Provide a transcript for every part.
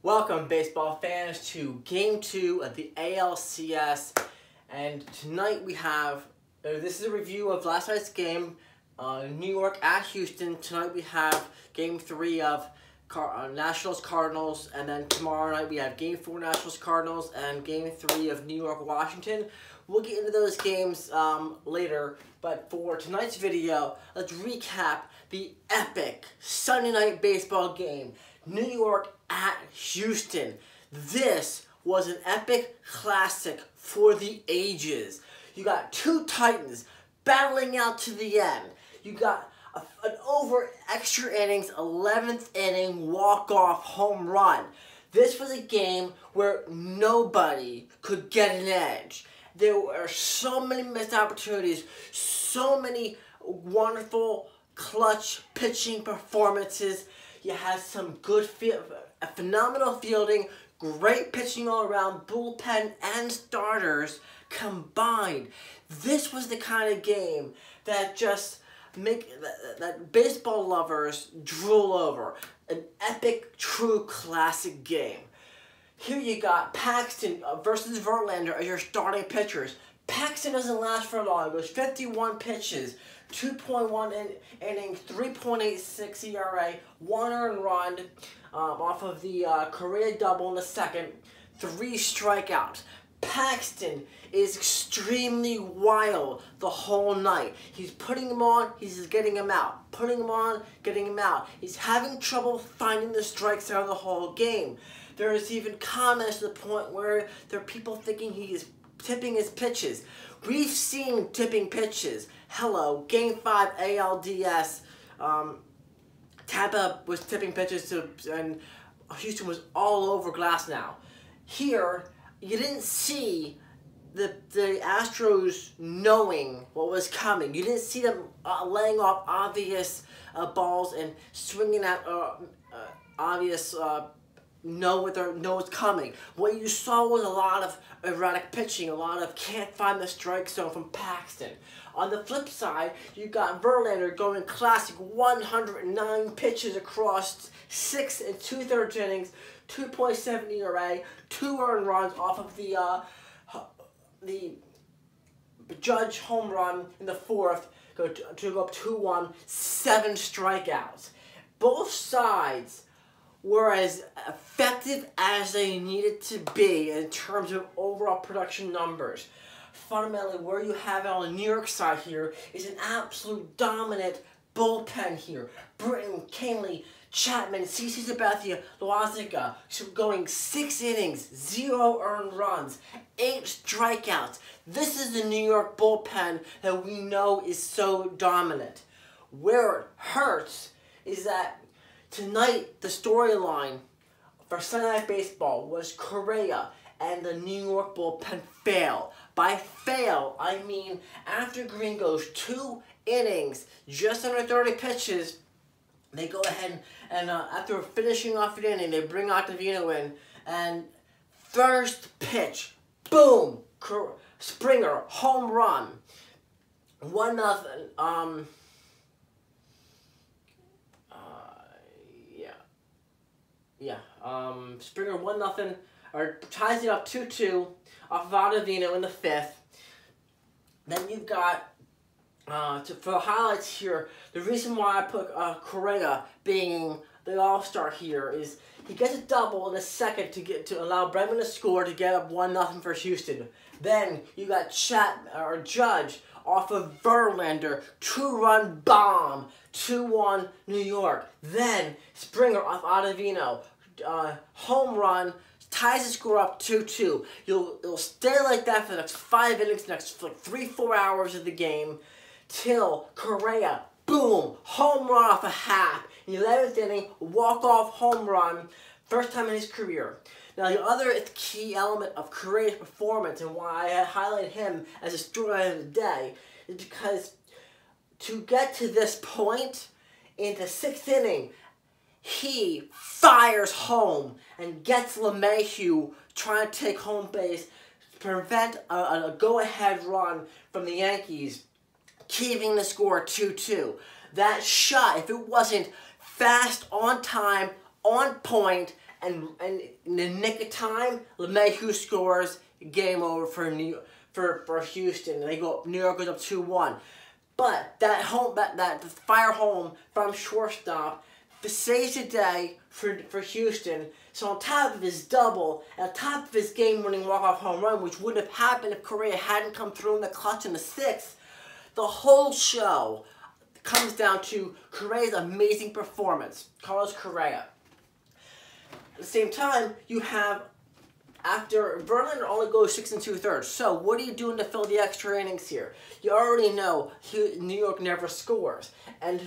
Welcome, baseball fans, to Game 2 of the ALCS. And tonight we have, this is a review of last night's game, New York at Houston. Tonight we have Game 3 of Nationals-Cardinals. And then tomorrow night we have Game 4 Nationals-Cardinals and Game 3 of New York-Washington. We'll get into those games later. But for tonight's video, let's recap the epic Sunday night baseball game. New York at Houston. This was an epic classic for the ages. You got two Titans battling out to the end. You got an over extra innings, 11th inning walk-off home run. This was a game where nobody could get an edge. There were so many missed opportunities, so many wonderful clutch pitching performances. You had some good phenomenal fielding, great pitching all around, bullpen and starters combined. This was the kind of game that just that baseball lovers drool over. An epic, true classic game. Here you got Paxton versus Verlander as your starting pitchers. Paxton doesn't last for long. It goes 51 pitches, 2.1 innings, 3.86 ERA, 1 earned run off of the Correa double in the second, 3 strikeouts. Paxton is extremely wild the whole night. He's putting him on, he's getting him out. Putting him on, getting him out. He's having trouble finding the strikes out of the whole game. There is even comments to the point where there are people thinking he is tipping his pitches. We've seen tipping pitches. Hello, Game 5 ALDS. Tampa was tipping pitches and Houston was all over glass now. Here, you didn't see the Astros knowing what was coming. You didn't see them laying off obvious balls and swinging at obvious know what's coming. What you saw was a lot of erratic pitching, a lot of can't find the strike zone from Paxton. On the flip side, you got Verlander going classic 109 pitches across 6 2/3 innings, 2.7 ERA, 2 earned runs off of the Judge home run in the 4th to go up 2-1, 7 strikeouts. Both sides were as effective as they needed to be in terms of overall production numbers. Fundamentally, where you have it on the New York side here is an absolute dominant bullpen here. Britton, Canely, Chapman, CC Sabathia, Loaziga, going 6 innings, 0 earned runs, 8 strikeouts. This is the New York bullpen that we know is so dominant. Where it hurts is that tonight, the storyline for Sunday Night Baseball was Correa and the New York bullpen fail. By fail, I mean after Green goes 2 innings, just under 30 pitches, they go ahead and after finishing off the inning, they bring Octavino in, and first pitch, boom, Springer, home run, 1-0. Springer 1-0, or ties it up 2-2 off of Octavino in the 5th. Then you've got, for the highlights here, the reason why I put Correa being the all-star here is he gets a double in the 2nd to allow Bregman to score to get up 1-0 for Houston. Then you got Judge off of Verlander, 2-run bomb, 2-1 New York. Then Springer off Ottavino, home run, ties the score up 2-2. It'll stay like that for the next 5 innings, next like 3-4 hours of the game, till Correa, boom, home run off a Hap. In the 11th inning, walk-off home run, first time in his career. Now, the other key element of Correa's performance and why I highlighted him as a storyline of the day is because to get to this point in the 6th inning, he fires home and gets LeMahieu trying to take home base to prevent a go-ahead run from the Yankees, keeping the score 2-2. That shot, if it wasn't fast, on time, on point, and in the nick of time, LeMahieu scores, game over for Houston. They New York goes up 2-1. But that fire home from shortstop saves the day for Houston. So on top of his double, and on top of his game-winning walk-off home run, which wouldn't have happened if Correa hadn't come through in the clutch in the 6th, the whole show comes down to Correa's amazing performance. Carlos Correa. At the same time, you have, after Verlander only goes 6 2/3. So what are you doing to fill the extra innings here? You already know New York never scores. And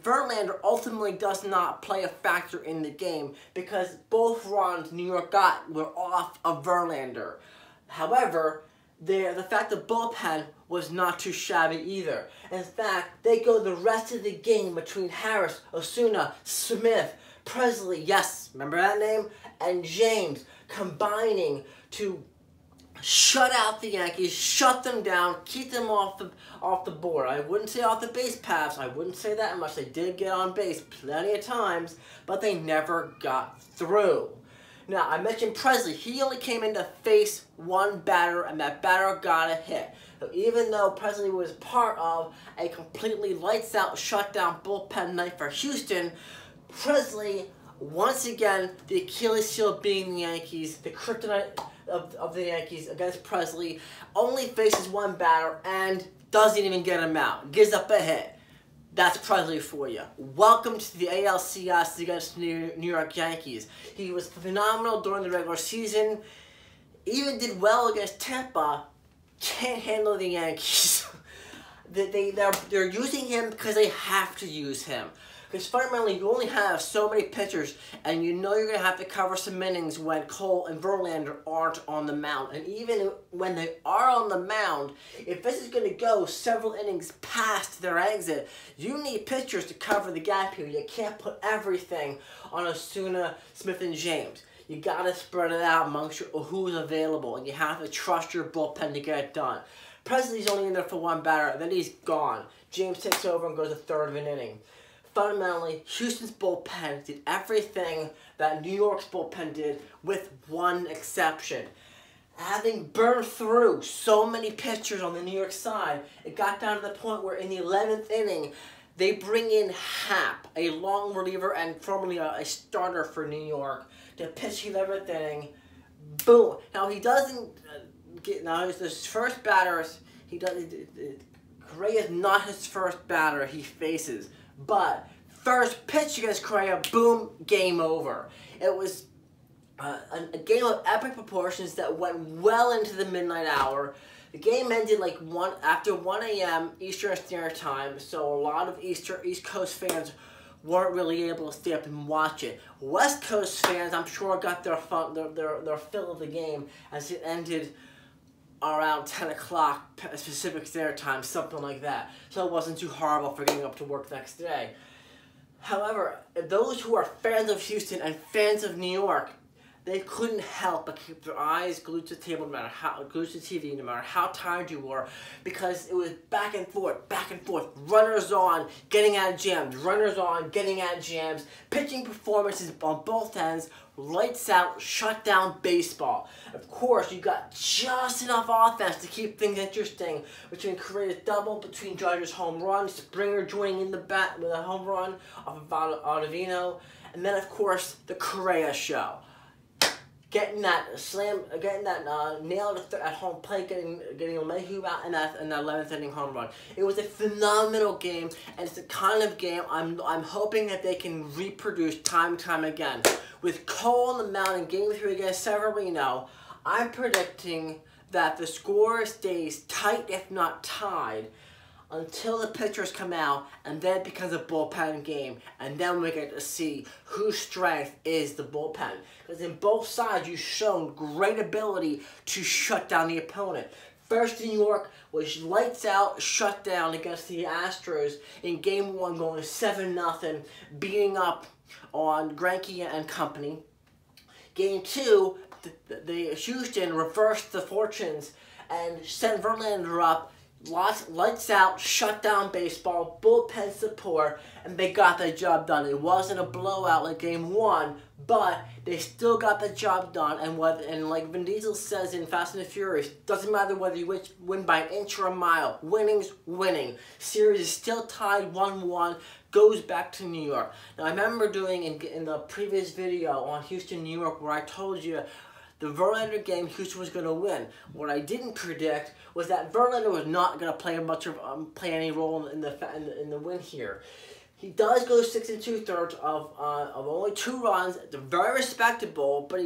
Verlander ultimately does not play a factor in the game because both runs New York got were off of Verlander. However, the fact the bullpen was not too shabby either. In fact, they go the rest of the game between Harris, Osuna, Smith, Presley, yes, remember that name? And James, combining to shut out the Yankees, shut them down, keep them off the board. I wouldn't say off the base paths. I wouldn't say that much. They did get on base plenty of times, but they never got through. Now, I mentioned Presley. He only came in to face one batter, and that batter got a hit. So even though Presley was part of a completely lights-out, shut-down bullpen night for Houston, Presley, once again, the Achilles heel being the Yankees, the kryptonite of the Yankees against Presley, only faces one batter and doesn't even get him out. Gives up a hit. That's Presley for you. Welcome to the ALCS against New York Yankees. He was phenomenal during the regular season. Even did well against Tampa. Can't handle the Yankees. They're using him because they have to use him. Because fundamentally, you only have so many pitchers, and you know you're going to have to cover some innings when Cole and Verlander aren't on the mound. And even when they are on the mound, if this is going to go several innings past their exit, you need pitchers to cover the gap here. You can't put everything on Osuna, Smith, and James. You got to spread it out amongst who's available, and you have to trust your bullpen to get it done. Presley's only in there for one batter, and then he's gone. James takes over and goes a third of an inning. Fundamentally, Houston's bullpen did everything that New York's bullpen did with one exception. Having burned through so many pitchers on the New York side, it got down to the point where in the 11th inning, they bring in Happ, a long reliever and formerly a starter for New York, to pitch the 11th inning. Boom. Now, he doesn't get, now his first batters, Correa is not his first batter he faces. But first pitch against Correa, boom, game over. It was a game of epic proportions that went well into the midnight hour. The game ended like after 1 a.m. Eastern Standard Time, so a lot of East Coast fans weren't really able to stay up and watch it. West Coast fans, I'm sure, got their fill of the game as it ended around 10 o'clock Pacific Standard Time, something like that. So it wasn't too horrible for getting up to work the next day. However, those who are fans of Houston and fans of New York, they couldn't help but keep their eyes glued to the table, glued to the TV, no matter how tired you were, because it was back and forth, runners on, getting out of jams, runners on, getting out of jams, pitching performances on both ends, lights out, shut down baseball. Of course, you got just enough offense to keep things interesting between Correa's double, between Judge's home run, Springer joining in the bat with a home run off of Ottavino, and then of course the Correa show. Getting that nail at home plate, getting LeMahieu out in that 11th inning home run. It was a phenomenal game, and it's the kind of game I'm hoping that they can reproduce time and time again. With Cole on the mound in Game 3 against Severino, I'm predicting that the score stays tight, if not tied, until the pitchers come out, and then it becomes a bullpen game, and then we get to see whose strength is the bullpen. Because in both sides, you've shown great ability to shut down the opponent. First, New York was lights out, shut down against the Astros in Game 1, going 7-0, beating up on Greinke and company. Game 2, the Houston reversed the fortunes and sent Verlander up. Lights out, shut down baseball, bullpen support, and they got their job done. It wasn't a blowout like Game 1, but they still got the job done. And like Vin Diesel says in Fast and the Furious, doesn't matter whether you win by an inch or a mile. Winning's winning. Series is still tied 1-1. Goes back to New York. Now I remember doing in the previous video on Houston, New York, where I told you the Verlander game, Houston was going to win. What I didn't predict was that Verlander was not going to play any role in the win here. He does go 6 2/3 of only 2 runs. They're very respectable, but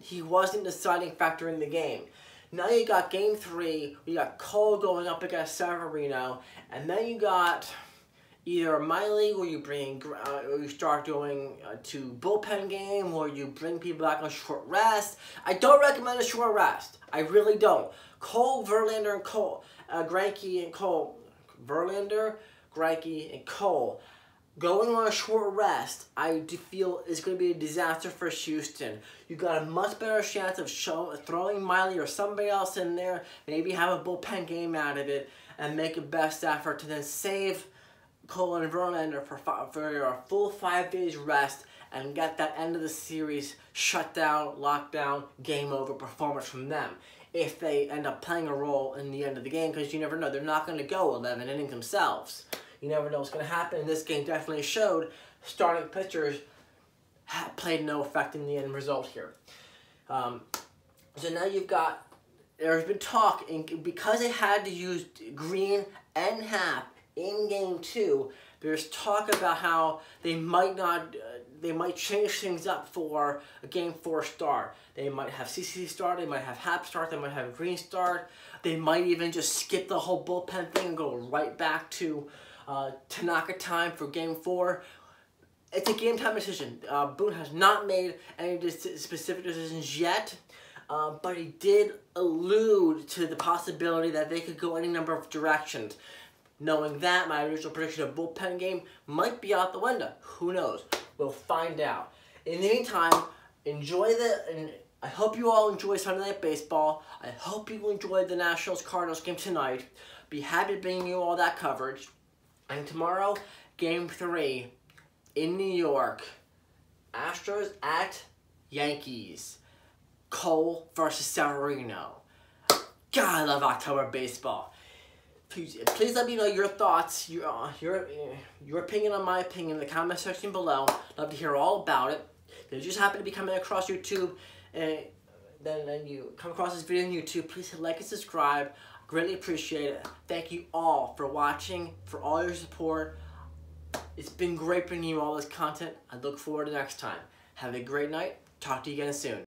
he wasn't the deciding factor in the game. Now you got Game 3. We got Cole going up against Severino, and then you got either my league where you start going to bullpen game, or you bring people back on short rest. I don't recommend a short rest. I really don't. Cole, Verlander, and Cole, Greinke and Cole, Verlander, Greinke, and Cole. Going on a short rest, I do feel is going to be a disaster for Houston. You got a much better chance of throwing Miley or somebody else in there, maybe have a bullpen game out of it, and make a best effort to then save Cole and Verlander for a full 5 days rest and get that end of the series shut down, locked down, game over performance from them. If they end up playing a role in the end of the game, because you never know, they're not going to go 11 innings themselves. You never know what's going to happen. This game definitely showed starting pitchers played no effect in the end result here. So now you've got, there's been talk, because they had to use Green and Happ in Game 2, there's talk about how they might change things up for a Game 4 start. They might have CC start, they might have Happ start, they might have Green start. They might even just skip the whole bullpen thing and go right back to Tanaka time for Game 4. It's a game time decision. Boone has not made any specific decisions yet, but he did allude to the possibility that they could go any number of directions. Knowing that, my original prediction of bullpen game might be out the window. Who knows? We'll find out. In the meantime, I hope you all enjoy Sunday Night Baseball. I hope you enjoyed the Nationals-Cardinals game tonight. Be happy to bring you all that coverage. And tomorrow, Game 3 in New York. Astros at Yankees. Cole versus Severino. God, I love October baseball. Please let me know your thoughts, your opinion on my opinion in the comment section below. Love to hear all about it. If you just happen to be coming across YouTube, and then you come across this video on YouTube, please hit like and subscribe. Greatly appreciate it. Thank you all for watching, for all your support. It's been great bringing you all this content. I look forward to next time. Have a great night. Talk to you again soon.